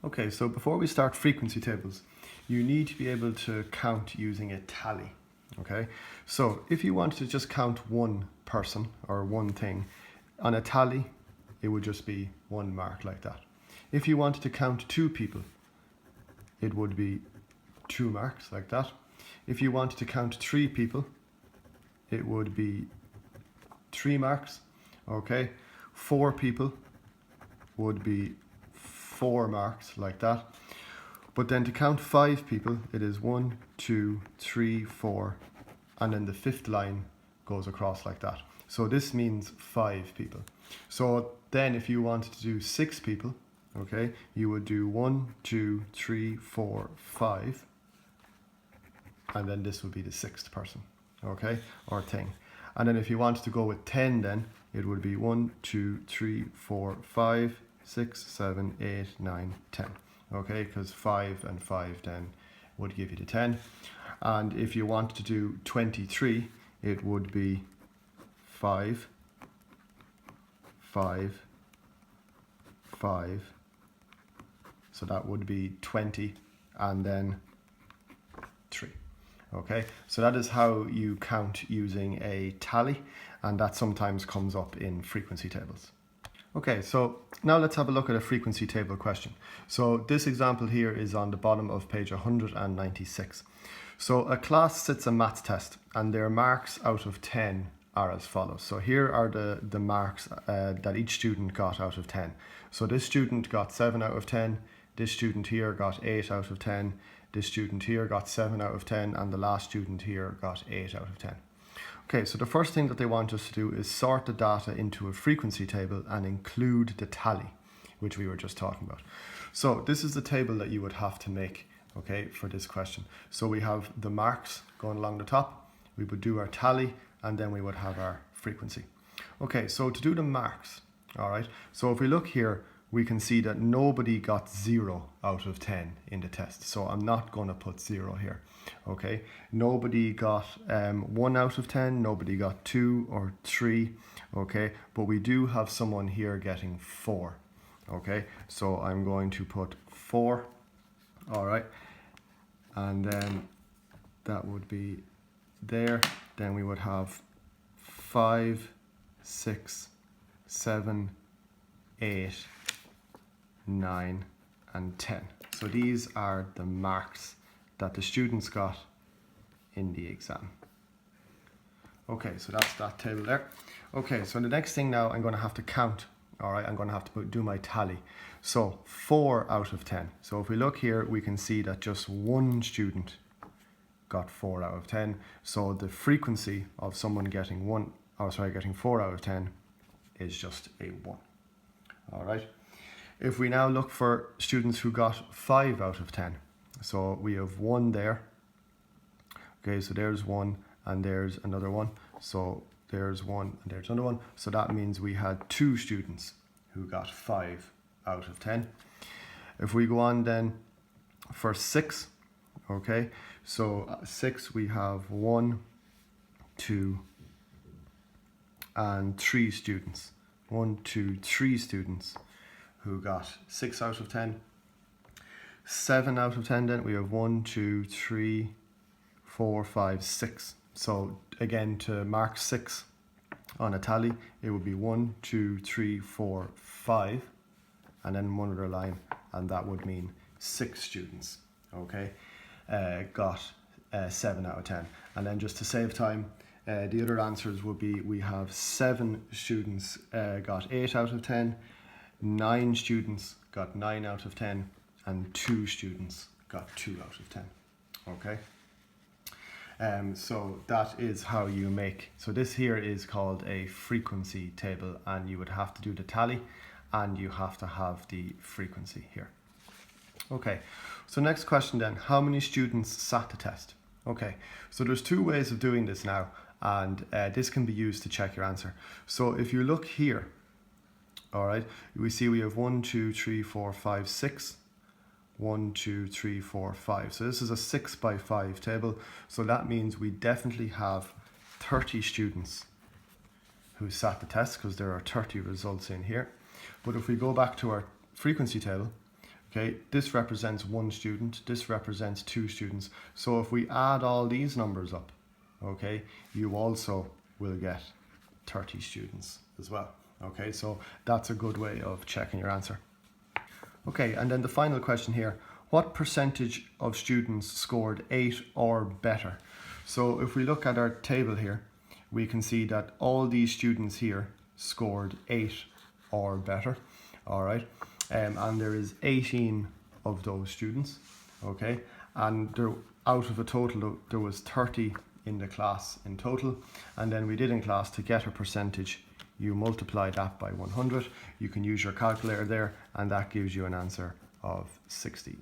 Okay, so before we start frequency tables, you need to be able to count using a tally. Okay, so if you wanted to just count one person or one thing, on a tally, it would just be one mark like that. If you wanted to count two people, it would be 2 marks like that. If you wanted to count 3 people, it would be 3 marks. Okay, 4 people would be 4 marks like that. But then to count 5 people, it is 1, 2, 3, 4, and then the 5th line goes across like that. So this means 5 people. So then if you wanted to do 6 people, okay, you would do 1, 2, 3, 4, 5, and then this would be the 6th person, okay, or thing. And then if you wanted to go with 10, then it would be 1, 2, 3, 4, 5, 6, 7, 8, 9, 10. Okay, because 5 and 5 then would give you the 10. And if you want to do 23, it would be 5, 5, 5. So that would be 20, and then 3. Okay, so that is how you count using a tally, and that sometimes comes up in frequency tables. Okay, so now let's have a look at a frequency table question. So this example here is on the bottom of page 196. So a class sits a maths test and their marks out of 10 are as follows. So here are the marks that each student got out of 10. So this student got 7 out of 10, this student here got 8 out of 10, this student here got 7 out of 10, and the last student here got 8 out of 10. Okay, so the first thing that they want us to do is sort the data into a frequency table and include the tally, which we were just talking about. So this is the table that you would have to make, okay, for this question. So we have the marks going along the top, we would do our tally, and then we would have our frequency. Okay, so to do the marks, all right, so if we look here, we can see that nobody got 0 out of 10 in the test. So I'm not going to put 0 here. Okay, nobody got 1 out of 10, nobody got 2 or 3. Okay, but we do have someone here getting 4. Okay, so I'm going to put 4. All right, and then that would be there. Then we would have 5, 6, 7, 8, 9, and 10. So these are the marks that the students got in the exam. Okay, so that's that table there. Okay, so the next thing now I'm going to have to count. All right, I'm going to have to do my tally. So 4 out of 10. So if we look here, we can see that just one student got 4 out of 10. So the frequency of someone getting 4 out of 10 is just a 1. All right. If we now look for students who got 5 out of 10, so we have 1 there. Okay, so there's 1 and there's another 1. So there's 1 and there's another 1. So that means we had 2 students who got 5 out of 10. If we go on then for 6, okay, so 6 we have 1, 2, and 3 students. 1, 2, 3 students who got 6 out of 10. 7 out of 10 then we have 1, 2, 3, 4, 5, 6. So again, to mark 6 on a tally, it would be 1, 2, 3, 4, 5, and then one other line, and that would mean 6 students, okay, got 7 out of 10. And then just to save time, the other answers would be we have 7 students got 8 out of 10, 9 students got 9 out of 10, and 2 students got 2 out of 10. Okay. So that is how you make. So this here is called a frequency table, and you would have to do the tally, and you have to have the frequency here. Okay. So next question then: how many students sat the test? Okay. So there's 2 ways of doing this now, and this can be used to check your answer. So if you look here, all right, we see we have 1, 2, 3, 4, 5, 6. 1, 2, 3, 4, 5. So this is a 6 by 5 table. So that means we definitely have 30 students who sat the test, because there are 30 results in here. But if we go back to our frequency table, Okay, this represents 1 student, this represents 2 students. So if we add all these numbers up, okay, you also will get 30 students as well. Okay, so that's a good way of checking your answer. Okay, and then the final question here, what percentage of students scored 8 or better? So if we look at our table here, we can see that all these students here scored 8 or better. All right, and there is 18 of those students, okay, and there, out of a total there was 30 in the class in total, and then we did in class, to get a percentage, you multiply that by 100. You can use your calculator there, and that gives you an answer of 60%.